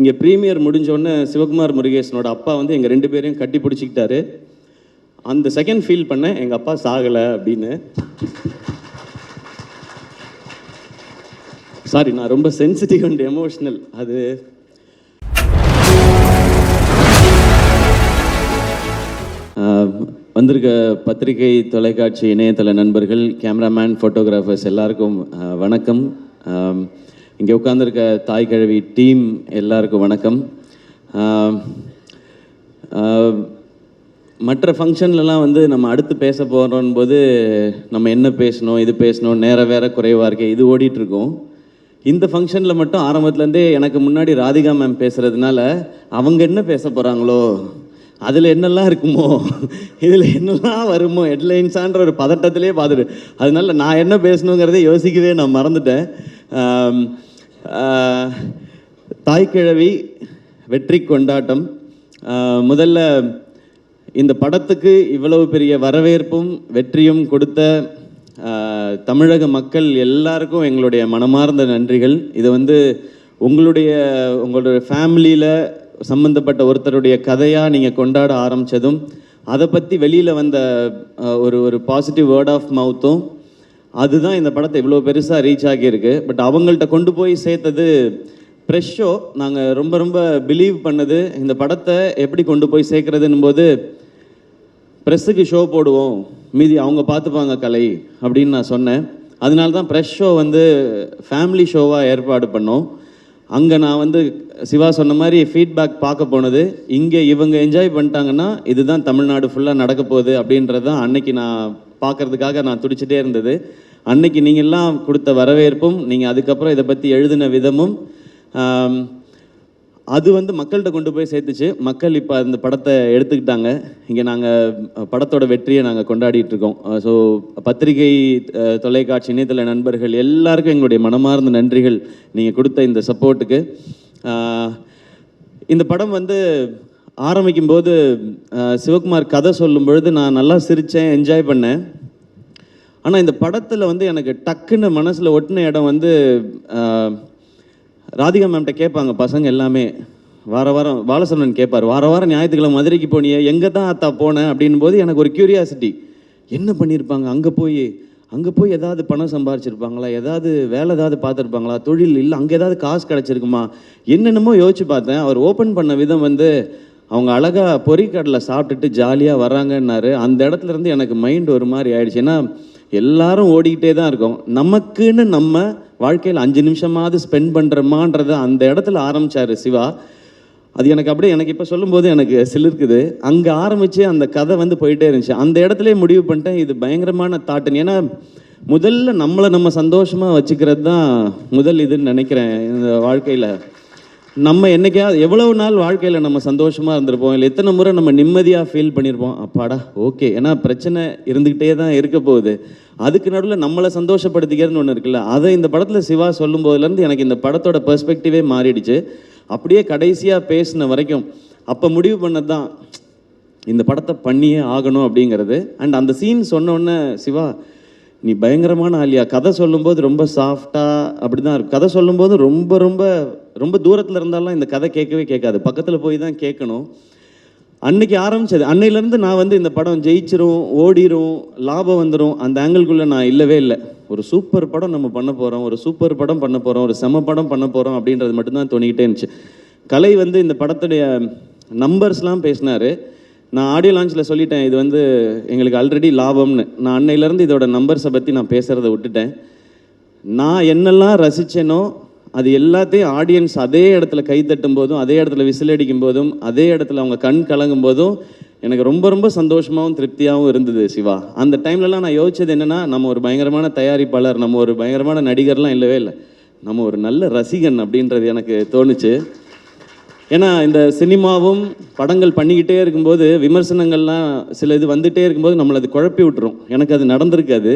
இங்கே ப்ரீமியர் முடிஞ்சோடனே சிவகுமார் முருகேசனோட அப்பா வந்து எங்கள் 2 பேரையும் கட்டி பிடிச்சிக்கிட்டாரு. அந்த செகண்ட் ஃபீல் பண்ணேன் எங்கள் அப்பா சாகலை அப்படின்னு. சாரி, நான் ரொம்ப சென்சிட்டிவ் அண்ட் எமோஷ்னல். அது வந்திருக்க பத்திரிகை, தொலைக்காட்சி, இணையதள நண்பர்கள், கேமராமேன், ஃபோட்டோகிராஃபர்ஸ் எல்லாருக்கும் வணக்கம். இங்கே உட்காந்துருக்க தாய் கிழவி டீம் எல்லாருக்கும் வணக்கம். மற்ற ஃபங்க்ஷன்லலாம் வந்து நம்ம அடுத்து பேச போகிறோம் போது நம்ம என்ன பேசணும், இது பேசணும், நேரம் வேற குறைவாக இருக்கே, இது ஓடிட்டுருக்கோம். இந்த ஃபங்க்ஷனில் மட்டும் ஆரம்பத்துலேருந்தே எனக்கு முன்னாடி ராதிகா மேம் பேசுகிறதுனால அவங்க என்ன பேச போகிறாங்களோ, அதில் என்னெல்லாம் இருக்குமோ, இதில் என்னெல்லாம் வருமோ, ஹெட்லைன்ஸான்ற ஒரு பதட்டத்திலே பார்த்துட்டு, அதனால நான் என்ன பேசணுங்கிறதே யோசிக்கவே நான் மறந்துட்டேன். தாய்க்கிழவி வெற்றி கொண்டாட்டம். முதல்ல இந்த படத்துக்கு இவ்வளவு பெரிய வரவேற்பும் வெற்றியும் கொடுத்த தமிழக மக்கள் எல்லாருக்கும் எங்களுடைய மனமார்ந்த நன்றிகள். இது வந்து உங்களுடைய ஃபேமிலியில் சம்மந்தப்பட்ட ஒருத்தருடைய கதையாக நீங்கள் கொண்டாட ஆரம்பித்ததும், அதை பற்றி வெளியில் வந்த ஒரு பாசிட்டிவ் வேர்ட் ஆஃப் மவுத்தும், அதுதான் இந்த படத்தை இவ்வளோ பெருசாக ரீச் ஆகியிருக்கு. பட் அவங்கள்ட்ட கொண்டு போய் சேர்த்தது ப்ரெஷ் ஷோ. நாங்கள் ரொம்ப ரொம்ப பிலீவ் பண்ணது இந்த படத்தை எப்படி கொண்டு போய் சேர்க்குறதுன்னும் போது, ப்ரெஸ்ஸுக்கு ஷோ போடுவோம், மீதி அவங்க பார்த்துப்பாங்க கலை அப்படின்னு நான் சொன்னேன். அதனால தான் ப்ரெஷ் ஷோ வந்து ஃபேமிலி ஷோவாக ஏற்பாடு பண்ணோம். அங்கே நான் வந்து சிவா சொன்ன மாதிரி ஃபீட்பேக் பார்க்க போனது, இங்கே இவங்க என்ஜாய் பண்ணிட்டாங்கன்னா இதுதான் தமிழ்நாடு ஃபுல்லாக நடக்க போகுது அப்படின்றது தான் அன்னைக்கு நான் பார்க்குறதுக்காக நான் துடிச்சிட்டே இருந்தது. அன்னைக்கு நீங்கள்லாம் கொடுத்த வரவேற்பும், நீங்கள் அதுக்கப்புறம் இதை பற்றி எழுதின விதமும், அது வந்து மக்கள்கிட்ட கொண்டு போய் சேர்த்துச்சு. மக்கள் இப்போ அந்த படத்தை எடுத்துக்கிட்டாங்க. இங்கே நாங்கள் படத்தோட வெற்றியை நாங்கள் கொண்டாடிட்டுருக்கோம். ஸோ பத்திரிகை, தொலைக்காட்சி, இணையதள நண்பர்கள் எல்லாருக்கும் எங்களுடைய மனமார்ந்த நன்றிகள் நீங்கள் கொடுத்த இந்த சப்போர்ட்டுக்கு. இந்த படம் வந்து ஆரம்பிக்கும்போது சிவகுமார் கதை சொல்லும் பொழுது நான் நல்லா சிரித்தேன், என்ஜாய் பண்ணேன். ஆனால் இந்த படத்தில் வந்து எனக்கு டக்குன்னு மனசில் ஒட்டின இடம் வந்து, ராதிகா மேம்கிட்ட கேட்பாங்க பசங்க எல்லாமே, வாரம் பாலசரவணன் கேட்பார், வாரம் ஞாயிற்றுக்கிழமை மதுரைக்கு போனியே, எங்கே தான் அத்தா போனேன் அப்படின் போது எனக்கு ஒரு க்யூரியாசிட்டி, என்ன பண்ணியிருப்பாங்க அங்கே போய் ஏதாவது பணம் சம்பாரிச்சிருப்பாங்களா, ஏதாவது வேலை ஏதாவது பார்த்துருப்பாங்களா, தொழில் இல்லை அங்கே ஏதாவது காசு கிடச்சிருக்குமா, என்னென்னமோ யோசிச்சு பார்த்தேன். அவர் ஓப்பன் பண்ண விதம் வந்து, அவங்க அழகாக பொறிக்கடலை சாப்பிட்டுட்டு ஜாலியாக வராங்கன்னாரு. அந்த இடத்துல இருந்து எனக்கு மைண்ட் ஒரு மாதிரி ஆயிடுச்சு. ஏன்னா எல்லாரும் ஓடிக்கிட்டே தான் இருக்கோம், நமக்குன்னு நம்ம வாழ்க்கையில் 5 நிமிஷமாவது ஸ்பெண்ட் பண்ணுறோமான்றத அந்த இடத்துல ஆரம்பித்தார் சிவா. அது எனக்கு இப்போ சொல்லும்போது எனக்கு சிலிர்க்குது. அங்கே ஆரம்பித்து அந்த கதை வந்து போயிட்டே இருந்துச்சு. அந்த இடத்துல முடிவு பண்ணிட்டேன், இது பயங்கரமான தாட்டுன்னு. ஏன்னா முதல்ல நம்மளை நம்ம சந்தோஷமாக வச்சுக்கிறது தான் முதல் இதுன்னு நினைக்கிறேன். இந்த வாழ்க்கையில் நம்ம என்றைக்காவது எவ்வளவு நாள் வாழ்க்கையில் நம்ம சந்தோஷமாக இருந்திருப்போம், இல்லை எத்தனை முறை நம்ம நிம்மதியாக ஃபீல் பண்ணியிருப்போம், அப்பாடா ஓகே. ஏன்னா பிரச்சனை இருந்துக்கிட்டே தான் இருக்க போகுது. அதுக்கு நடுவில் நம்மளை சந்தோஷப்படுத்திக்கிறதுன்னு ஒன்று இருக்குல்ல, அதை இந்த படத்தில் சிவா சொல்லும் போதுலேருந்து எனக்கு இந்த படத்தோட பெர்ஸ்பெக்டிவே மாறிடுச்சு. அப்படியே கடைசியாக பேசின வரைக்கும் அப்போ முடிவு பண்ணது தான் இந்த படத்தை பண்ணியே ஆகணும் அப்படிங்கிறது. அண்ட் அந்த சீன் சொன்னோடனே, சிவா நீ பயங்கரமான ஆலியா, கதை சொல்லும்போது ரொம்ப சாஃப்டாக அப்படி தான் இருக்கும். கதை சொல்லும்போது ரொம்ப ரொம்ப ரொம்ப தூரத்தில் இருந்தாலும் இந்த கதை கேட்கவே கேட்காது, பக்கத்தில் போய் தான் கேட்கணும். அன்னைக்கு ஆரம்பித்தது. அன்னையிலேருந்து நான் வந்து இந்த படம் ஜெயிச்சிரும், ஓடிரும், லாபம் வந்துடும், அந்த ஆங்கிள்குள்ளே நான் இல்லவே இல்லை. ஒரு சூப்பர் படம் நம்ம பண்ண போகிறோம், ஒரு சூப்பர் படம் பண்ண போகிறோம், ஒரு செம படம் பண்ண போகிறோம் அப்படின்றது மட்டும்தான் தோணிக்கிட்டே இருந்துச்சு. கலை வந்து இந்த படத்துடைய நம்பர்ஸ்லாம் பேசினார். நான் ஆடியோ லான்ச்சில் சொல்லிட்டேன், இது வந்து எங்களுக்கு ஆல்ரெடி லாபம்னு. நான் அன்னையிலேருந்து இதோட நம்பர்ஸை பற்றி நான் பேசுகிறத விட்டுட்டேன். நான் என்னெல்லாம் ரசித்தேனோ அது எல்லாத்தையும் ஆடியன்ஸ் அதே இடத்துல கைத்தட்டும் போதும், அதே இடத்துல விசில் அடிக்கும் போதும், அதே இடத்துல அவங்க கண் கலங்கும் போதும் எனக்கு ரொம்ப ரொம்ப சந்தோஷமாகவும் திருப்தியாகவும் இருந்தது சிவா. அந்த டைம்லலாம் நான் யோசிச்சது என்னென்னா, நம்ம ஒரு பயங்கரமான தயாரிப்பாளர், நம்ம ஒரு பயங்கரமான நடிகர்லாம் இல்லவே இல்லை, நம்ம ஒரு நல்ல ரசிகன் அப்படின்றது எனக்கு தோணுச்சு. ஏன்னா இந்த சினிமாவும் படங்கள் பண்ணிக்கிட்டே இருக்கும்போது விமர்சனங்கள்லாம் சில இது வந்துகிட்டே இருக்கும்போது நம்மளை அது குழப்பி விட்டுரும். எனக்கு அது நடந்திருக்காது.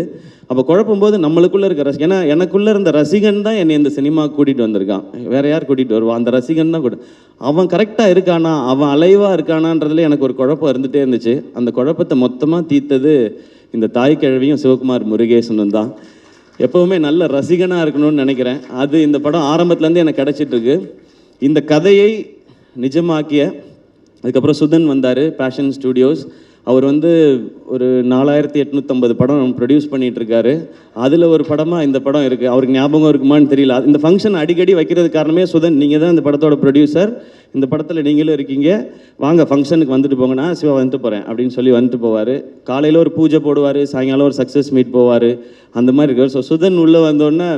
அப்போ குழப்பும்போது நம்மளுக்குள்ளே இருக்க ஏன்னா எனக்குள்ளே இருந்த ரசிகன் தான் என்னை இந்த சினிமா கூட்டிகிட்டு வந்திருக்கான். வேறு யார் கூட்டிகிட்டு வருவான்? அந்த ரசிகன் தான் அவன் கரெக்டாக இருக்கானா, அவன் அலைவாக இருக்கானான்றதுல எனக்கு ஒரு குழப்பம் இருந்துகிட்டே இருந்துச்சு. அந்த குழப்பத்தை மொத்தமாக தீர்த்தது இந்த தாய்க்கிழவியும் சிவகுமார் முருகேசனும் தான். எப்போவுமே நல்ல ரசிகனாக இருக்கணும்னு நினைக்கிறேன். அது இந்த படம் ஆரம்பத்துலேருந்து எனக்கு கிடச்சிட்ருக்கு. இந்த கதையை நிஜமாக்கிய அதுக்கப்புறம் சுதன் வந்தார் பேஷன் ஸ்டுடியோஸ். அவர் வந்து ஒரு 4850 படம் ப்ரொடியூஸ் பண்ணிகிட்ருக்காரு. அதில் ஒரு படமாக இந்த படம் இருக்குது. அவருக்கு ஞாபகம் இருக்குமான்னு தெரியல. இந்த ஃபங்க்ஷன் அடிக்கடி வைக்கிறது காரணமே சுதன், நீங்கள் தான் இந்த படத்தோட ப்ரொடியூசர், இந்த படத்தில் நீங்களும் இருக்கீங்க, வாங்க ஃபங்க்ஷனுக்கு வந்துட்டு போங்கன்னா சிவா வந்துட்டு போகிறேன் அப்படின்னு சொல்லி வந்துட்டு போவார். காலையில் ஒரு பூஜை போடுவார், சாயங்காலம் ஒரு சக்ஸஸ் மீட் போவார், அந்த மாதிரி இருக்கார். ஸோ சுதன் உள்ளே வந்தோடனே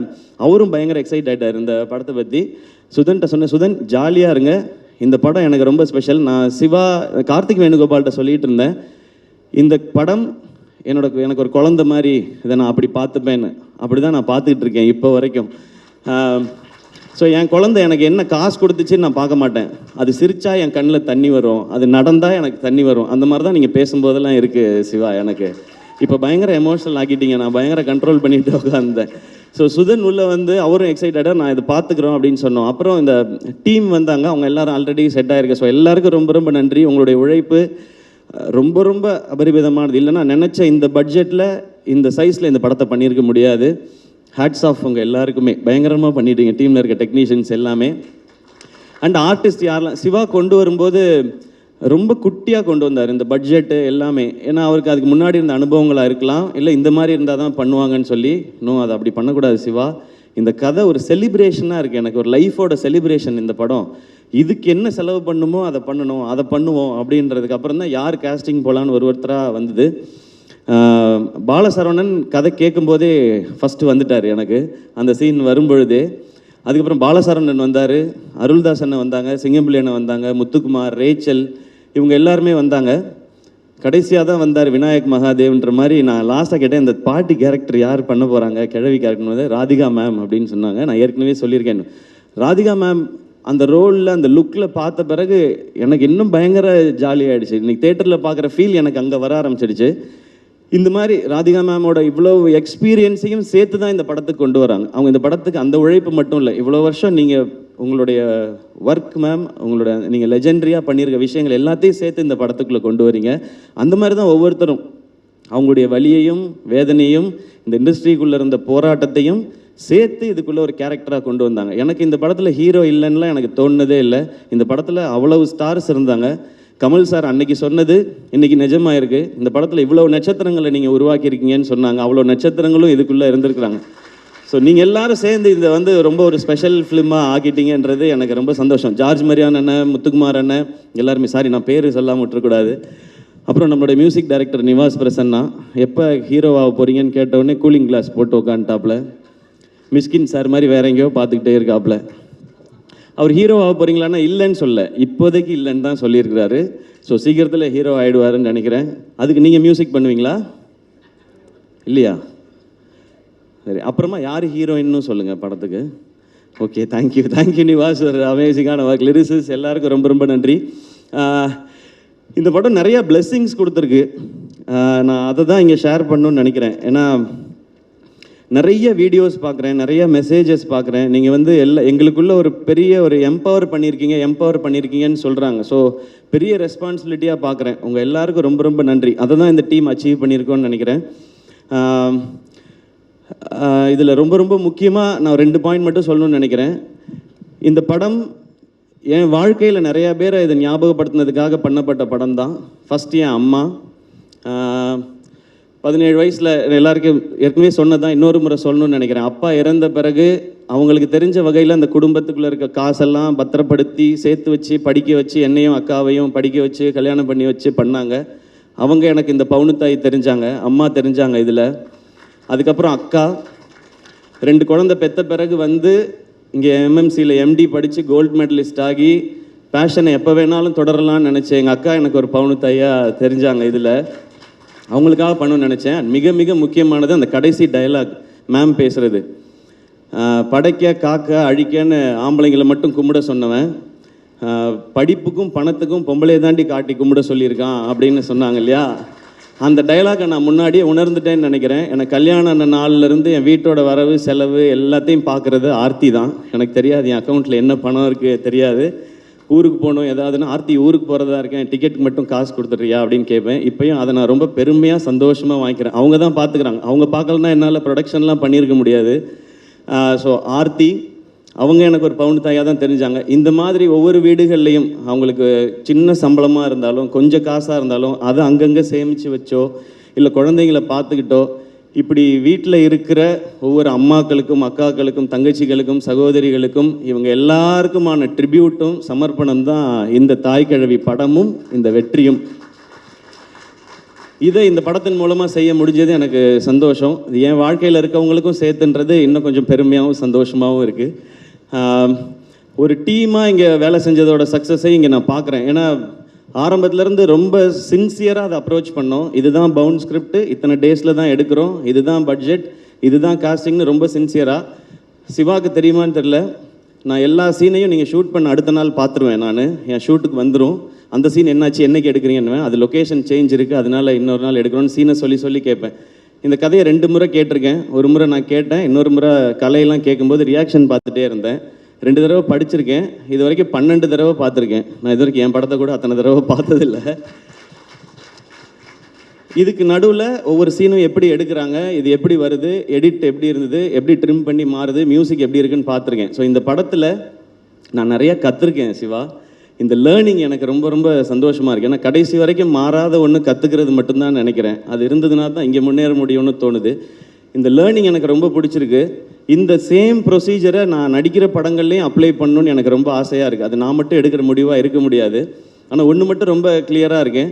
அவரும் பயங்கர எக்ஸைட் ஆகிட்டார் இந்த படத்தை பற்றி. சுதன்கிட்ட சொன்னேன், சுதன் ஜாலியாக இருங்க, இந்த படம் எனக்கு ரொம்ப ஸ்பெஷல். நான் சிவா கார்த்திக் வேணுகோபால்கிட்ட சொல்லிகிட்டு இருந்தேன், இந்த படம் எனக்கு ஒரு குழந்தை மாதிரி, இதை நான் அப்படி பார்த்துப்பேன்னு. அப்படி தான் நான் பார்த்துக்கிட்டு இருக்கேன் இப்போ வரைக்கும். ஸோ என் குழந்தை எனக்கு என்ன காசு கொடுத்துச்சின்னு நான் பார்க்க மாட்டேன், அது சிரிச்சா என் கண்ணில் தண்ணி வரும், அது நடந்தால் எனக்கு தண்ணி வரும். அந்த மாதிரி தான் நீங்கள் பேசும்போதெல்லாம் இருக்குது சிவா. எனக்கு இப்போ பயங்கர எமோஷனல் ஆக்கிட்டீங்க, நான் பயங்கர கண்ட்ரோல் பண்ணிட்டு உட்காந்தேன். ஸோ சுதன் உள்ளே வந்து அவரும் எக்ஸைட்டடாக நான் இதை பார்த்துக்குறோம் அப்படின்னு சொன்னோம். அப்புறம் இந்த டீம் வந்தாங்க, அவங்க எல்லாரும் ஆல்ரெடி செட் ஆகிருக்கு. ஸோ எல்லாருக்கும் ரொம்ப ரொம்ப நன்றி. உங்களுடைய உழைப்பு ரொம்ப ரொம்ப அபரிமிதமானது. இல்லைனா நினச்ச இந்த பட்ஜெட்டில் இந்த சைஸில் இந்த படத்தை பண்ணியிருக்க முடியாது. ஹேட்ஸ் ஆஃப் உங்கள் எல்லாருக்குமே, பயங்கரமாக பண்ணிட்டீங்க, டீமில் இருக்க டெக்னீஷியன்ஸ் எல்லாமே. அண்ட் ஆர்டிஸ்ட் யாரெல்லாம் சிவா கொண்டு வரும்போது ரொம்ப குட்டியாக கொண்டு வந்தார் இந்த பட்ஜெட்டு எல்லாமே. ஏன்னா அவருக்கு அதுக்கு முன்னாடி இருந்த அனுபவங்களாக இருக்கலாம், இல்லை இந்த மாதிரி இருந்தால் தான் பண்ணுவாங்கன்னு சொல்லி. இன்னும் அதை அப்படி பண்ணக்கூடாது சிவா. இந்த கதை ஒரு செலிப்ரேஷனாக இருக்குது, எனக்கு ஒரு லைஃபோட செலிப்ரேஷன் இந்த படம். இதுக்கு என்ன செலவு பண்ணுமோ அதை பண்ணணும், அதை பண்ணுவோம் அப்படின்றதுக்கு அப்புறம் தான் யார் கேஸ்டிங் போகலான்னு ஒருத்தராக வந்தது. பாலசரவணன் கதை கேட்கும்போதே ஃபஸ்ட்டு வந்துட்டார் எனக்கு அந்த சீன் வரும்பொழுதே. அதுக்கப்புறம் பாலசரவணன் வந்தார், அருள்தாஸ் அண்ணன் வந்தாங்க, சிங்கம்பிள்ளி அண்ணன் வந்தாங்க, முத்துக்குமார், ரேச்சல், இவங்க எல்லாருமே வந்தாங்க. கடைசியாக தான் வந்தார் விநாயக் மகாதேவ்ன்ற மாதிரி. நான் லாஸ்ட்டாக கேட்டேன், இந்த பாட்டி கேரக்டர் யார் பண்ண போகிறாங்க, கிழவி கேரக்டர் வந்து ராதிகா மேம் அப்படின்னு சொன்னாங்க. நான் ஏற்கனவே சொல்லியிருக்கேன், ராதிகா மேம் அந்த ரோலில் அந்த லுக்கில் பார்த்த பிறகு எனக்கு இன்னும் பயங்கர ஜாலியாகிடுச்சு. இன்றைக்கி தேட்டரில் பார்க்குற ஃபீல் எனக்கு அங்கே வர ஆரம்பிச்சிடுச்சு. இந்த மாதிரி ராதிகா மேமோட இவ்வளோ எக்ஸ்பீரியன்ஸையும் சேர்த்து தான் இந்த படத்துக்கு கொண்டு வராங்க. அவங்க இந்த படத்துக்கு அந்த உழைப்பு மட்டும் இல்லை, இவ்வளோ வருஷம் நீங்கள் உங்களுடைய ஒர்க் மேம், உங்களோட நீங்கள் லெஜெண்டரியாக பண்ணியிருக்க விஷயங்கள் எல்லாத்தையும் சேர்த்து இந்த படத்துக்குள்ளே கொண்டு வரீங்க. அந்த மாதிரி தான் ஒவ்வொருத்தரும் அவங்களுடைய வலியையும் வேதனையும் இந்த இண்டஸ்ட்ரிக்குள்ளே இருந்த போராட்டத்தையும் சேர்த்து இதுக்குள்ளே ஒரு கேரக்டராக கொண்டு வந்தாங்க. எனக்கு இந்த படத்தில் ஹீரோ இல்லைன்னா எனக்கு தோணுனதே இல்லை. இந்த படத்தில் அவ்வளவு ஸ்டார்ஸ் இருந்தாங்க. கமல் சார் அன்னைக்கு சொன்னது இன்றைக்கி நிஜமாக இருக்குது. இந்த படத்தில் இவ்வளோ நட்சத்திரங்களை நீங்கள் உருவாக்கியிருக்கீங்கன்னு சொன்னாங்க. அவ்வளோ நட்சத்திரங்களும் இதுக்குள்ளே இருந்திருக்கிறாங்க. ஸோ நீங்கள் எல்லாரும் சேர்ந்து இதை வந்து ரொம்ப ஒரு ஸ்பெஷல் ஃபிலிமாக ஆக்கிட்டீங்கன்றது எனக்கு ரொம்ப சந்தோஷம். ஜார்ஜ் மரியான் அண்ணன், முத்துக்குமார் அண்ணன் எல்லாருமே, சாரி நான் பேர் சொல்லாமல் விட்டுறக்கூடாது. அப்புறம் நம்மளுடைய மியூசிக் டைரக்டர் நிவாஸ் பிரசன்னா, எப்போ ஹீரோவாக போகிறீங்கன்னு கேட்டவுடனே கூலிங் கிளாஸ் போட்டு உட்காந்துட்டாப்புல, மிஸ்கின் சார் மாதிரி வேற எங்கேயோ பார்த்துக்கிட்டே இருக்காப்புல. அவர் ஹீரோவாக போகிறீங்களான்னா இல்லைன்னு சொல்ல, இப்போதைக்கு இல்லைன்னு தான் சொல்லியிருக்கிறாரு. ஸோ சீக்கிரத்தில் ஹீரோ ஆகிடுவாருன்னு நினைக்கிறேன். அதுக்கு நீங்கள் மியூசிக் பண்ணுவீங்களா இல்லையா? சரி, அப்புறமா யார் ஹீரோயின்னு சொல்லுங்கள் படத்துக்கு. ஓகே, தேங்க்யூ நிவாஸ், ஒரு அமேசிங்கான ஒர்க். லிரிசிஸ் எல்லாருக்கும் ரொம்ப ரொம்ப நன்றி. இந்த படம் நிறையா பிளெஸ்ஸிங்ஸ் கொடுத்துருக்கு. நான் அதை தான் இங்கே ஷேர் பண்ணணுன்னு நினைக்கிறேன். ஏன்னா நிறைய வீடியோஸ் பார்க்குறேன், நிறைய மெசேஜஸ் பார்க்குறேன். நீங்கள் வந்து எங்களுக்குள்ள ஒரு பெரிய ஒரு எம்பவர் பண்ணியிருக்கீங்கன்னு சொல்கிறாங்க. ஸோ பெரிய ரெஸ்பான்சிபிலிட்டியாக பார்க்குறேன். உங்கள் எல்லாருக்கும் ரொம்ப ரொம்ப நன்றி. அதை தான் இந்த டீம் அச்சீவ் பண்ணியிருக்கோன்னு நினைக்கிறேன். இதில் ரொம்ப ரொம்ப முக்கியமாக நான் 2 பாயிண்ட் மட்டும் சொல்லணும்னு நினைக்கிறேன். இந்த படம் என் வாழ்க்கையில் நிறையா பேரை இதை ஞாபகப்படுத்தினதுக்காக பண்ணப்பட்ட படம் தான். ஃபஸ்ட்டு என் அம்மா, 17 வயசில் எல்லாருக்கும் ஏற்கனவே சொன்னதான், இன்னொரு முறை சொல்லணும்னு நினைக்கிறேன். அப்பா இறந்த பிறகு அவங்களுக்கு தெரிஞ்ச வகையில் அந்த குடும்பத்துக்குள்ளே இருக்க காசெல்லாம் பத்திரப்படுத்தி சேர்த்து வச்சு படிக்க வச்சு, என்னையும் அக்காவையும் படிக்க வச்சு கல்யாணம் பண்ணி வச்சு பண்ணாங்க. அவங்க எனக்கு இந்த பவுனுத்தாய் தெரிஞ்சாங்க, அம்மா தெரிஞ்சாங்க இதில். அதுக்கப்புறம் அக்கா 2 குழந்தை பெற்ற பிறகு வந்து இங்கே எம்எம்சியில் எம்டி படித்து கோல்டு மெடலிஸ்ட் ஆகி பேஷனை எப்போ வேணாலும் தொடரலாம்னு நினச்சேன். எங்கள் அக்கா எனக்கு ஒரு பவுனுத்தாயாக தெரிஞ்சாங்க இதில். அவங்களுக்காக பண்ணணும்னு நினச்சேன். மிக மிக முக்கியமானது அந்த கடைசி டயலாக் மேம் பேசுகிறது. படைக்க காக்க அழிக்கன்னு ஆம்பளைங்களை மட்டும் கும்பிட சொன்னவன், படிப்புக்கும் பணத்துக்கும் பொம்பளையை தாண்டி காட்டி கும்பிட சொல்லியிருக்கான் அப்படின்னு சொன்னாங்க இல்லையா? அந்த டைலாகை நான் முன்னாடியே உணர்ந்துட்டேன்னு நினைக்கிறேன். எனக்கு கல்யாணம் ஆன நாள்லேருந்து என் வீட்டோட வரவு செலவு எல்லாத்தையும் பார்க்குறது ஆர்த்தி தான். எனக்கு தெரியாது என் அக்கௌண்ட்டில் என்ன பணம் இருக்குது தெரியாது. ஊருக்கு போகணும் ஏதாவதுன்னா, ஆர்த்தி ஊருக்கு போகிறதா இருக்கேன், டிக்கெட்டுக்கு மட்டும் காசு கொடுத்துட்றியா அப்படின்னு கேட்பேன். இப்போயும் அதை நான் ரொம்ப பெருமையாக சந்தோஷமாக வாங்கிக்கிறேன். அவங்க தான் பார்த்துக்கிறாங்க. அவங்க பார்க்கலன்னா என்னால் ப்ரொடக்ஷன்லாம் பண்ணியிருக்க முடியாது. ஸோ ஆர்த்தி, அவங்க எனக்கு ஒரு பவுன் தாயாக தான் தெரிஞ்சாங்க. இந்த மாதிரி ஒவ்வொரு வீடுகள்லையும் அவங்களுக்கு சின்ன சம்பளமாக இருந்தாலும் கொஞ்சம் காசாக இருந்தாலும் அதை அங்கங்கே சேமித்து வச்சோ இல்லை குழந்தைங்கள பார்த்துக்கிட்டோ இப்படி வீட்டில் இருக்கிற ஒவ்வொரு அம்மாக்களுக்கும் அக்காக்களுக்கும் தங்கச்சிகளுக்கும் சகோதரிகளுக்கும் இவங்க எல்லாருக்குமான ட்ரிபியூட்டும் சமர்ப்பணம் தான் இந்த தாய்க்கிழவி படமும் இந்த வெற்றியும். இதை இந்த படத்தின் மூலமாக செய்ய முடிஞ்சது எனக்கு சந்தோஷம். இது என் வாழ்க்கையில் இருக்கவங்களுக்கும் சேர்த்துன்றது இன்னும் கொஞ்சம் பெருமையாகவும் சந்தோஷமாகவும் இருக்குது. ஒரு டீமாக இங்கே வேலை செஞ்சதோட சக்ஸஸை இங்கே நான் பார்க்குறேன். ஏன்னா ஆரம்பத்துலேருந்து ரொம்ப சின்சியராக அதை அப்ரோச் பண்ணோம். இதுதான் பவுண்ட் ஸ்கிரிப்ட், இத்தனை டேஸில் தான் எடுக்கிறோம், இதுதான் பட்ஜெட், இதுதான் காஸ்டிங்னு ரொம்ப சின்சியராக. சிவாவுக்கு தெரியுமான்னு தெரில, நான் எல்லா சீனையும் நீங்கள் ஷூட் பண்ண அடுத்த நாள் பார்த்துருவேன். நான் என் ஷூட்டுக்கு வந்துடும், அந்த சீன் என்னாச்சு என்றைக்கு எடுக்கிறீங்கன்னு, அது லொக்கேஷன் சேஞ்ச் இருக்குது அதனால் இன்னொரு நாள் எடுக்கிறோன்னு சீனை சொல்லி கேட்பேன். இந்த கதையை 2 முறை கேட்டிருக்கேன். ஒரு முறை நான் கேட்டேன், இன்னொரு முறை கலையெல்லாம் கேட்கும்போது ரியாக்ஷன் பார்த்துட்டே இருந்தேன். 2 தடவை படிச்சிருக்கேன். இது வரைக்கும் 12 தடவை பார்த்துருக்கேன். நான் இது வரைக்கும் என் படத்தை கூட அத்தனை தடவை பார்த்ததில்லை. இதுக்கு நடுவில் ஒவ்வொரு சீனும் எப்படி எடுக்கிறாங்க, இது எப்படி வருது, எடிட் எப்படி இருந்தது, எப்படி ட்ரிம் பண்ணி மாறுது, மியூசிக் எப்படி இருக்குன்னு பார்த்துருக்கேன். ஸோ இந்த படத்தில் நான் நிறையா கற்றுருக்கேன் சிவா. இந்த லேர்னிங் எனக்கு ரொம்ப ரொம்ப சந்தோஷமாக இருக்குது. ஏன்னா கடைசி வரைக்கும் மாறாத ஒன்று கற்றுக்கிறது மட்டும்தான் நினைக்கிறேன். அது இருந்ததுனா தான் இங்கே முன்னேற முடியும்னு தோணுது. இந்த லேர்னிங் எனக்கு ரொம்ப பிடிச்சிருக்கு. இந்த சேம் ப்ரொசீஜரை நான் நடிக்கிற படங்கள்லேயும் அப்ளை பண்ணணும்னு எனக்கு ரொம்ப ஆசையாக இருக்குது. அது நான் மட்டும் எடுக்கிற முடிவாக இருக்க முடியாது. ஆனால் ஒன்று மட்டும் ரொம்ப கிளியராக இருக்கேன்,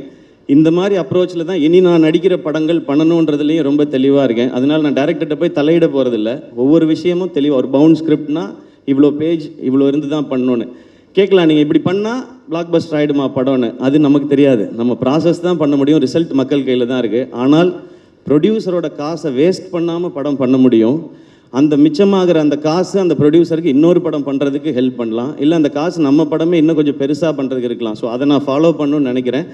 இந்த மாதிரி அப்ரோச்சில் தான் இனி நான் நடிக்கிற படங்கள் பண்ணணுன்றதுலேயும் ரொம்ப தெளிவாக இருக்கேன். அதனால் நான் டேரக்டர்கிட்ட போய் தலையிட போகிறதில்ல. ஒவ்வொரு விஷயமும் தெளிவாக, ஒரு பவுண்ட் ஸ்கிரிப்ட்னா இவ்வளோ பேஜ் இவ்வளோ இருந்து தான் பண்ணணுன்னு கேட்கலாம். நீங்கள் இப்படி பண்ணால் பிளாக் பஸ்டர் ஆகிடுமா படம்னு, அது நமக்கு தெரியாது. நம்ம ப்ராசஸ் தான் பண்ண முடியும், ரிசல்ட் மக்கள் கையில் தான் இருக்குது. ஆனால் ப்ரொடியூசரோட காசை வேஸ்ட் பண்ணாமல் படம் பண்ண முடியும். அந்த மிச்சமாகிற அந்த காசு அந்த ப்ரொடியூசருக்கு இன்னொரு படம் பண்ணுறதுக்கு ஹெல்ப் பண்ணலாம், இல்லை அந்த காசு நம்ம படமே இன்னும் கொஞ்சம் பெருசாக பண்ணுறதுக்கு இருக்கலாம். ஸோ அதை நான் ஃபாலோ பண்ணணும்னு நினைக்கிறேன்.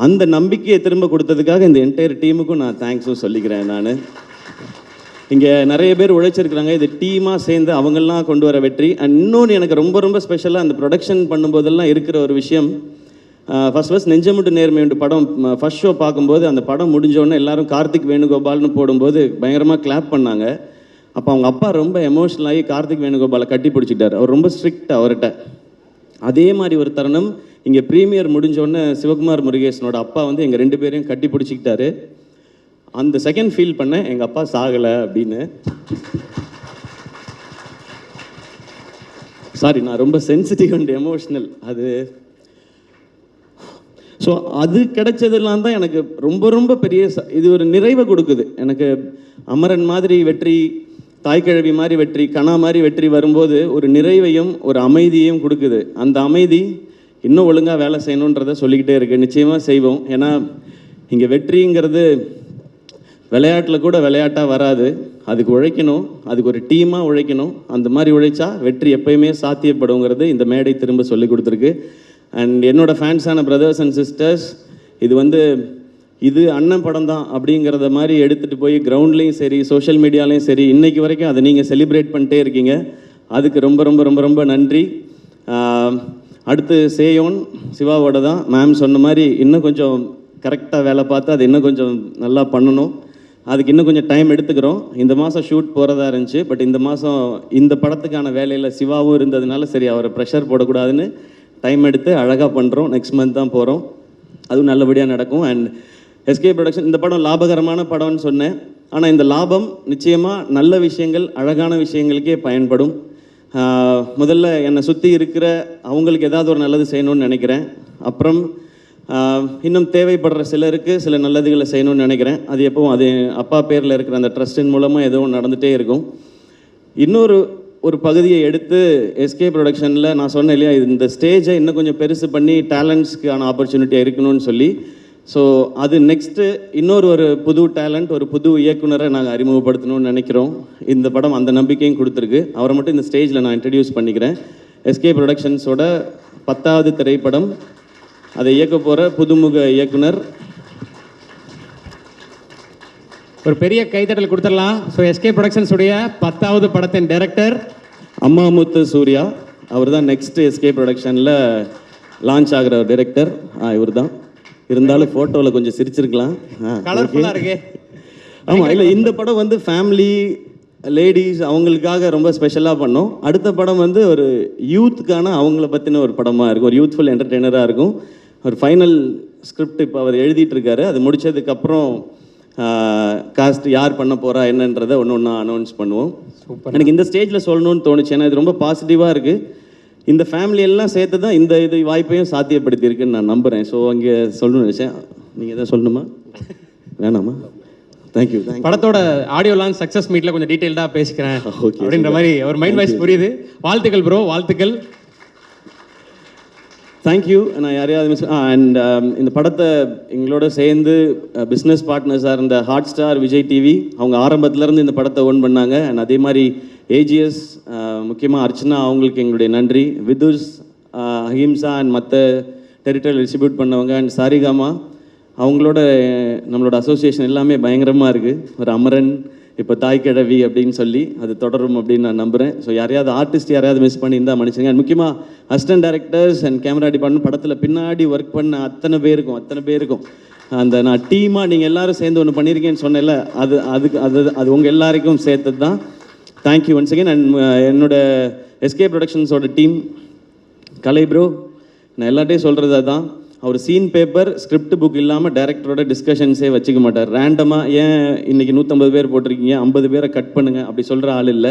அந்த நம்பிக்கையை திரும்ப கொடுத்ததுக்காக இந்த என்டையர் டீமுக்கும் நான் தேங்க்ஸும் சொல்லிக்கிறேன். நான் இங்கே நிறைய பேர் உழைச்சிருக்கிறாங்க. இது டீமாக சேர்ந்து அவங்கெல்லாம் கொண்டு வர வெற்றி. அண்ட் இன்னொன்று எனக்கு ரொம்ப ரொம்ப ஸ்பெஷலாக அந்த ப்ரொடக்ஷன் பண்ணும்போதெல்லாம் இருக்கிற ஒரு விஷயம், ஃபர்ஸ்ட் நெஞ்சமுட்டு நேர்மையுண்டு படம் ஃபர்ஸ்ட் ஷோ பார்க்கும்போது அந்த படம் முடிஞ்சோடனே எல்லாரும் கார்த்திக் வேணுகோபால்னு போடும்போது பயங்கரமாக கிளாப் பண்ணாங்க. அப்போ அவங்க அப்பா ரொம்ப எமோஷனல் ஆகி கார்த்திக் வேணுகோபாலை கட்டி பிடிச்சிட்டார். அவர் ரொம்ப ஸ்ட்ரிக்ட் அவர்கிட்ட. அதே மாதிரி ஒரு தருணம் இங்கே ப்ரீமியர் முடிஞ்சோடனே சிவகுமார் முருகேசனோட அப்பா வந்து எங்கள் 2 பேரையும் கட்டி பிடிச்சிக்கிட்டாரு. அந்த செகண்ட் ஃபீல் பண்ணேன், எங்கள் அப்பா சாகலை அப்படின்னு. சாரி, நான் ரொம்ப சென்சிட்டிவ் அண்ட் எமோஷ்னல். அது ஸோ அது கிடைச்சதெல்லாம் தான் எனக்கு ரொம்ப ரொம்ப பெரிய இது ஒரு நிறைவை கொடுக்குது. எனக்கு அமரன் மாதிரி வெற்றி, தாய்க்கிழவி மாதிரி வெற்றி, கணா மாதிரி வெற்றி வரும்போது ஒரு நிறைவையும் ஒரு அமைதியையும் கொடுக்குது. அந்த அமைதி இன்னும் ஒழுங்காக வேலை செய்யணுன்றதை சொல்லிக்கிட்டே இருக்குது. நிச்சயமாக செய்வோம். ஏன்னா இங்கே வெற்றிங்கிறது விளையாட்டில் கூட விளையாட்டாக வராது. அதுக்கு உழைக்கணும், அதுக்கு ஒரு டீமாக உழைக்கணும். அந்த மாதிரி உழைச்சா வெற்றி எப்பயுமே சாத்தியப்படுங்கிறது இந்த மேடை திரும்ப சொல்லி கொடுத்துருக்கு. அண்ட் என்னோடய ஃபேன்ஸான பிரதர்ஸ் அண்ட் சிஸ்டர்ஸ், இது அண்ணன் படம் தான் அப்படிங்கிறத மாதிரி எடுத்துகிட்டு போய் கிரவுண்ட்லேயும் சரி சோஷியல் மீடியாலையும் சரி இன்றைக்கி வரைக்கும் அதை நீங்கள் செலிப்ரேட் பண்ணிட்டே இருக்கீங்க. அதுக்கு ரொம்ப ரொம்ப ரொம்ப ரொம்ப நன்றி. அடுத்து சேயோன் சிவாவோட தான். மேம் சொன்ன மாதிரி இன்னும் கொஞ்சம் கரெக்டாக வேலை பார்த்து அதை இன்னும் கொஞ்சம் நல்லா பண்ணணும். அதுக்கு இன்னும் கொஞ்சம் டைம் எடுத்துக்கிறோம். இந்த மாதம் ஷூட் போகிறதா இருந்துச்சு. பட் இந்த மாதம் இந்த படத்துக்கான வேலையில் சிவாவும் இருந்ததுனால சரி அவரை ப்ரெஷர் போடக்கூடாதுன்னு டைம் எடுத்து அழகாக பண்ணுறோம். நெக்ஸ்ட் மந்த் தான் போகிறோம். அதுவும் நல்லபடியாக நடக்கும். அண்ட் எஸ்கே ப்ரொடக்ஷன் இந்த படம் லாபகரமான படம்னு சொன்னேன். ஆனால் இந்த லாபம் நிச்சயமாக நல்ல விஷயங்கள், அழகான விஷயங்களுக்கே பயன்படும். முதல்ல என்னை சுற்றி இருக்கிற அவங்களுக்கு ஏதாவது ஒரு நல்லது செய்யணும்னு நினைக்கிறேன். அப்புறம் இன்னும் தேவைப்படுற சிலருக்கு சில நல்லதுகளை செய்யணும்னு நினைக்கிறேன். அது எப்பவும் அது அப்பா பேரில் இருக்கிற அந்த ட்ரஸ்டின் மூலமாக எதுவும் நடந்துகிட்டே இருக்கும். ஒரு பகுதியை எடுத்து எஸ்கே ப்ரொடக்ஷனில் நான் சொன்னேன் இல்லையா, இந்த ஸ்டேஜை இன்னும் கொஞ்சம் பெருசு பண்ணி டேலண்ட்ஸ்க்கான ஆப்பர்ச்சுனிட்டியாக இருக்கணும்னு சொல்லி. ஸோ அது நெக்ஸ்ட்டு ஒரு புது டேலண்ட், ஒரு புது இயக்குனரை நாங்கள் அறிமுகப்படுத்தணும்னு நினைக்கிறோம். இந்த படம் அந்த நம்பிக்கையும் கொடுத்துருக்கு. அவரை மட்டும் இந்த ஸ்டேஜில் நான் இன்ட்ரடியூஸ் பண்ணிக்கிறேன். எஸ்கே ப்ரொடக்ஷன்ஸோட 10வது திரைப்படம், அதை இயக்க போகிற புதுமுக இயக்குனர். ஒரு பெரிய கைத்தட்டல் கொடுத்துடலாம். ஸோ எஸ்கே ப்ரொடக்ஷன்ஸுடைய 10வது படத்தின் டைரக்டர் அம்மாமுத்து சூர்யா. அவர் தான் நெக்ஸ்ட் எஸ்கே ப்ரொடக்ஷனில் லான்ச் ஆகிற டைரக்டர். இவர் தான். இருந்தாலும் ஃபோட்டோவில் கொஞ்சம் சிரிச்சிருக்கலாம். கலர்ஃபுல்லாக இருக்கு. ஆமாம், இல்லை இந்த படம் ஃபேமிலி லேடிஸ் அவங்களுக்காக ரொம்ப ஸ்பெஷலாக பண்ணோம். அடுத்த படம் வந்து ஒரு யூத்துக்கான அவங்கள பற்றின ஒரு படமாக இருக்கும், ஒரு யூத்ஃபுல் என்டர்டெய்னராக இருக்கும். ஒரு ஃபைனல் ஸ்கிரிப்ட் இப்போ அவர் எழுதிட்டு இருக்காரு. அது முடிச்சதுக்கப்புறம் காஸ்ட் யார் பண்ண போகிறா என்னன்றதை ஒன்று ஒன்றா அனௌன்ஸ் பண்ணுவோம். எனக்கு இந்த ஸ்டேஜில் சொல்லணும்னு தோணுச்சு, ஏன்னா இது ரொம்ப பாசிட்டிவாக இருக்குது. இந்த ஃபேமிலி எல்லாம் சேர்த்து தான் இது வாய்ப்பையும் சாத்தியப்படுத்தியிருக்குன்னு நான் நம்புகிறேன். ஸோ அங்கே சொல்லணும்னு நினச்சேன். நீங்கள் எதாவது சொல்லணுமா? வேணாமா? தேங்க்யூ. படத்தோட ஆடியோ லான்ச் சக்ஸஸ் மீட்டில் கொஞ்சம் டீட்டெயில்டாக பேசிக்கிறேன் Okay, அப்படின்ற மாதிரி ஒரு மைண்ட் வாய்ஸ் புரியுது. வாழ்த்துக்கள் ப்ரோ, வாழ்த்துக்கள். தேங்க்யூ. நான் யாரையாவது மிஸ் அண்ட் இந்த படத்தை எங்களோட சேர்ந்து பிஸ்னஸ் பார்ட்னர்ஸாக இருந்த ஹாட் ஸ்டார், விஜய் டிவி அவங்க ஆரம்பத்துலேருந்து இந்த படத்தை ஓன் பண்ணாங்க. அண்ட் அதே மாதிரி ஏஜிஎஸ், முக்கியமாக அர்ச்சனா அவங்களுக்கு எங்களுடைய நன்றி. விதுஷ், அஹிம்சா அண்ட் மற்ற டெரிட்டரி டிஸ்ட்ரிபியூட் பண்ணவங்க அண்ட் சாரிகாமா அவங்களோட நம்மளோட அசோசியேஷன் எல்லாமே பயங்கரமாக இருக்குது. ஒரு அமரன், இப்போ தாய் கிழவி அப்படின்னு சொல்லி அது தொடரும் அப்படின்னு நான் நம்புகிறேன். ஸோ யாரையாவது ஆர்டிஸ்ட் யாரையாவது மிஸ் பண்ணியிருந்தால் மன்னிச்சுங்க. அண்ட் முக்கியமாக assistant directors and camera department, படத்தில் பின்னாடி ஒர்க் பண்ண அத்தனை பேருக்கும் அந்த நான் டீமாக நீங்கள் எல்லோரும் சேர்ந்து ஒன்று பண்ணியிருக்கேன்னு சொன்னேன்ல, அது உங்கள் எல்லாருக்கும் சேர்த்தது தான். Thank you once again. அண்ட் என்னோட எஸ்கே ப்ரொடக்ஷன்ஸோட டீம், கலை ப்ரோ, நான் எல்லாட்டையும் சொல்கிறது தான். அவர் சீன் பேப்பர் ஸ்கிரிப்ட் புக் இல்லாமல் டைரக்டரோட டிஸ்கஷன்ஸே வச்சுக்க மாட்டார். ரேண்டமாக ஏன் இன்றைக்கி 150 பேர் போட்டிருக்கீங்க, 50 பேரை கட் பண்ணுங்கள் அப்படி சொல்கிற ஆள் இல்லை.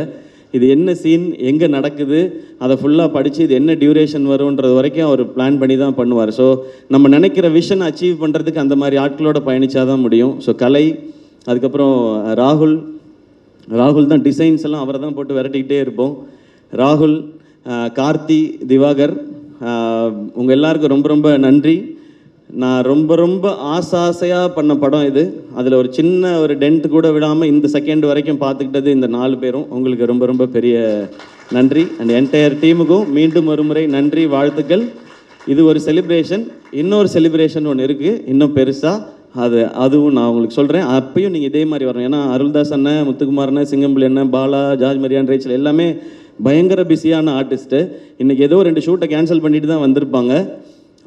இது என்ன சீன், எங்கே நடக்குது, அதை ஃபுல்லாக படித்து இது என்ன டியூரேஷன் வரும்ன்றது வரைக்கும் அவர் பிளான் பண்ணி தான் பண்ணுவார். ஸோ நம்ம நினைக்கிற விஷன் அச்சீவ் பண்ணுறதுக்கு அந்த மாதிரி ஆட்களோட பயணித்தா தான் முடியும். ஸோ கலை, அதுக்கப்புறம் ராகுல் தான் டிசைன்ஸ் எல்லாம் அவரை தான் போட்டு விரட்டிக்கிட்டே இருப்போம். ராகுல், கார்த்தி, திவாகர், உங்கள் எல்லாருக்கும் ரொம்ப ரொம்ப நன்றி. நான் ரொம்ப ஆசையாக பண்ண படம் இது. அதில் ஒரு சின்ன ஒரு டென்ட் கூட விடாமல் இந்த செகண்ட் வரைக்கும் பார்த்துக்கிட்டது இந்த 4 பேரும். உங்களுக்கு ரொம்ப பெரிய நன்றி. அண்ட் என்டையர் டீமுக்கும் மீண்டும் ஒரு முறை நன்றி, வாழ்த்துக்கள். இது ஒரு செலிப்ரேஷன். இன்னொரு செலிப்ரேஷன் ஒன்று இருக்குது, இன்னும் பெருசாக. அதுவும் நான் உங்களுக்கு சொல்கிறேன். அப்பயும் நீங்கள் இதே மாதிரி வரணும். ஏன்னா அருள்தாஸ் அண்ணன், முத்துக்குமார் அண்ணன், சிங்கம்புலி அண்ணன், பாலா, ஜார்ஜ் மரியான், ரேச்சல் எல்லாமே பயங்கர பிஸியான ஆர்டிஸ்ட்டு. இன்றைக்கி ஏதோ 2 ஷூட்டை கேன்சல் பண்ணிட்டு தான் வந்திருப்பாங்க.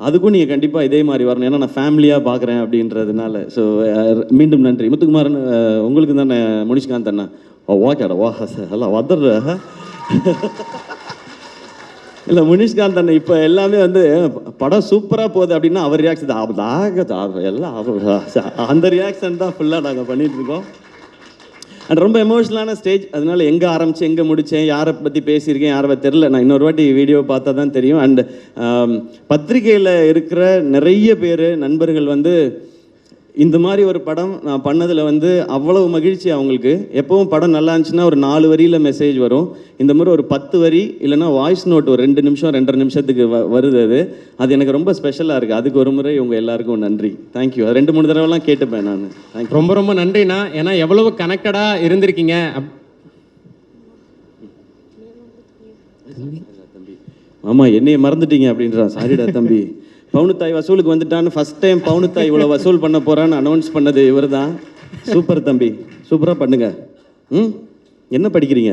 அதுக்கும் நீங்கள் கண்டிப்பாக இதே மாதிரி வரணும், ஏன்னா நான் ஃபேமிலியாக பார்க்குறேன் அப்படின்றதுனால. ஸோ மீண்டும் நன்றி. முத்துக்குமாரன் உங்களுக்கு தானே, முனிஷ்காந்த் அண்ணா ஓகேடா வா எல்லாம் வந்துடுற இல்லை முனிஷ்காந்த் அண்ணன் இப்போ எல்லாமே வந்து படம் சூப்பராக போகுது அப்படின்னா அவர் ரியாக்ஷன் எல்லாம் அந்த ரியாக்ஷன் தான் ஃபுல்லாக நாங்கள் பண்ணிகிட்ருக்கோம். அண்ட் ரொம்ப எமோஷ்னலான ஸ்டேஜ். அதனால எங்கே ஆரம்பித்து எங்கே முடித்தேன், யாரை பற்றி பேசியிருக்கேன், யாரை தெரில. நான் இன்னொரு வாட்டி வீடியோ பார்த்தா தான் தெரியும். அண்ட் பத்திரிகையில் இருக்கிற நிறைய பேர் நண்பர்கள் வந்து இந்த மாதிரி ஒரு படம் நான் பண்ணதில் வந்து அவ்வளவு மகிழ்ச்சி அவங்களுக்கு. எப்பவும் படம் நல்லா இருந்துச்சுன்னா ஒரு 4 வரியில் மெசேஜ் வரும். இந்த மாதிரி ஒரு 10 வரி இல்லைன்னா வாய்ஸ் நோட் ஒரு 2 நிமிஷம் 2.5 நிமிஷத்துக்கு வருது. அது எனக்கு ரொம்ப ஸ்பெஷலாக இருக்குது. அதுக்கு ஒரு முறை உங்கள் எல்லாருக்கும் நன்றி. தேங்க்யூ. 2-3 தடவைலாம் கேட்டுப்பேன் நான். தேங்க்யூ. ரொம்ப நன்றிண்ணா. ஏன்னா எவ்வளவு கனெக்டடாக இருந்திருக்கீங்க. ஆமாம், என்னையை மறந்துட்டீங்க அப்படின்றான். சாரிடா தம்பி. பவுனுத்தாய் வசூலுக்கு வந்துட்டான்னு ஃபஸ்ட் டைம் பவுனுத்தாய் இவ்வளோ வசூல் பண்ண போகிறான்னு அனௌன்ஸ் பண்ணது இவர் தான். சூப்பர் தம்பி, சூப்பராக பண்ணுங்க. என்ன படிக்கிறீங்க?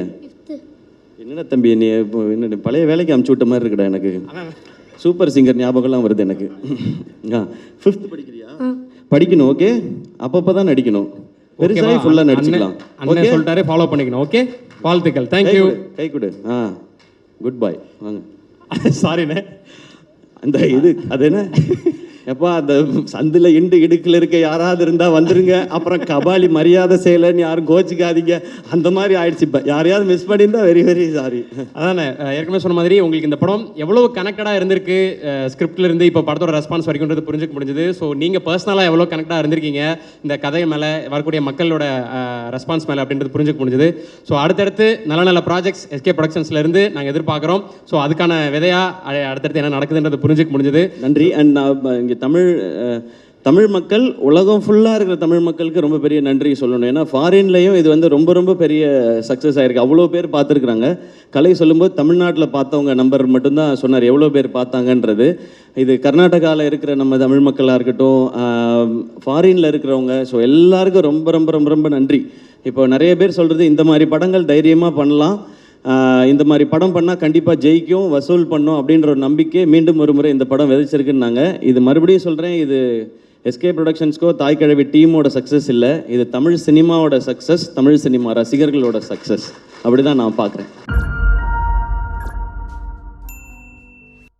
என்னடா தம்பி, என்ன பழைய வேலைக்கு அமுச்சு விட்ட மாதிரி இருக்குடா எனக்கு. சூப்பர் சிங்கர் ஞாபகம்லாம் வருது எனக்கு. 5th படிக்கிறியா? படிக்கணும். ஓகே, அப்பப்போ தான் நடிக்கணும். பெருசாக ஃபுல்லாக நடிச்சுக்கலாம். ஓகே சொல்லிட்டாரு, ஃபாலோ பண்ணிக்கணும். ஓகே, வாழ்த்துக்கள். தேங்க்யூ. கை கொடு. குட் பாய். வாங்க. சாரிண்ணே. அந்த அது என்ன எப்பா, அந்த சந்தில் இடுக்கில் இருக்க யாராவது இருந்தால் வந்துருங்க. அப்புறம் கபாலி மரியாதை செய்யலைன்னு யாரும் கோச்சிக்காதீங்க. அந்த மாதிரி ஆயிடுச்சு. இப்போ யாரையாவது மிஸ் பண்ணியிருந்தா வெரி சாரி. அதானே ஏற்கனவே சொன்ன மாதிரி உங்களுக்கு இந்த படம் எவ்வளோ கனெக்டடாக இருந்திருக்கு, ஸ்கிரிப்டில் இருந்து இப்போ படத்தோட ரெஸ்பான்ஸ் வரைக்கும்ன்றது புரிஞ்சுக்க முடிஞ்சது. ஸோ நீங்கள் பர்சனலாக எவ்வளோ கனெக்டாக இருந்திருக்கீங்க இந்த கதை மேலே, வரக்கூடிய மக்களோட ரெஸ்பான்ஸ் மேலே அப்படின்றது புரிஞ்சுக்க முடிஞ்சது. ஸோ அடுத்தடுத்து நல்ல ப்ராஜெக்ட்ஸ் எஸ்கே ப்ரொடக்ஷன்ஸ்லேருந்து நாங்கள் எதிர்பார்க்குறோம். ஸோ அதுக்கான விதையாக அடுத்தடுத்து என்ன நடக்குதுன்றது புரிஞ்சுக்க முடிஞ்சது. நன்றி. அண்ட் நான் இங்கே தமிழ் மக்கள், உலகம் ஃபுல்லாக இருக்கிற தமிழ் மக்களுக்கு ரொம்ப பெரிய நன்றி சொல்லணும். ஏன்னா ஃபாரின்லேயும் இது வந்து ரொம்ப பெரிய சக்ஸஸ் ஆகிருக்கு. அவ்வளோ பேர் பார்த்துருக்குறாங்க. கலை சொல்லும்போது தமிழ்நாட்டில் பார்த்தவங்க நம்பர் மட்டும்தான் சொன்னார், எவ்வளோ பேர் பார்த்தாங்கன்றது. இது கர்நாடகாவில் இருக்கிற நம்ம தமிழ் மக்களாக இருக்கட்டும், ஃபாரினில் இருக்கிறவங்க, ஸோ எல்லாருக்கும் ரொம்ப நன்றி. இப்போ நிறைய பேர் சொல்கிறது இந்த மாதிரி படங்கள் தைரியமாக பண்ணலாம், இந்த மாதிரி படம் பண்ணால் கண்டிப்பாக ஜெயிக்கும், வசூல் பண்ணும் அப்படின்ற ஒரு நம்பிக்கை மீண்டும் ஒரு முறை இந்த படம் விதைச்சிருக்குன்னாங்க. இது மறுபடியும் சொல்கிறேன், இது எஸ்கே ப்ரொடக்ஷன்ஸ்க்கோ தாய் கிழவி டீமோட சக்ஸஸ் இல்லை, இது தமிழ் சினிமாவோட சக்ஸஸ், தமிழ் சினிமா ரசிகர்களோட சக்ஸஸ். அப்படி தான் நான் பார்க்குறேன்.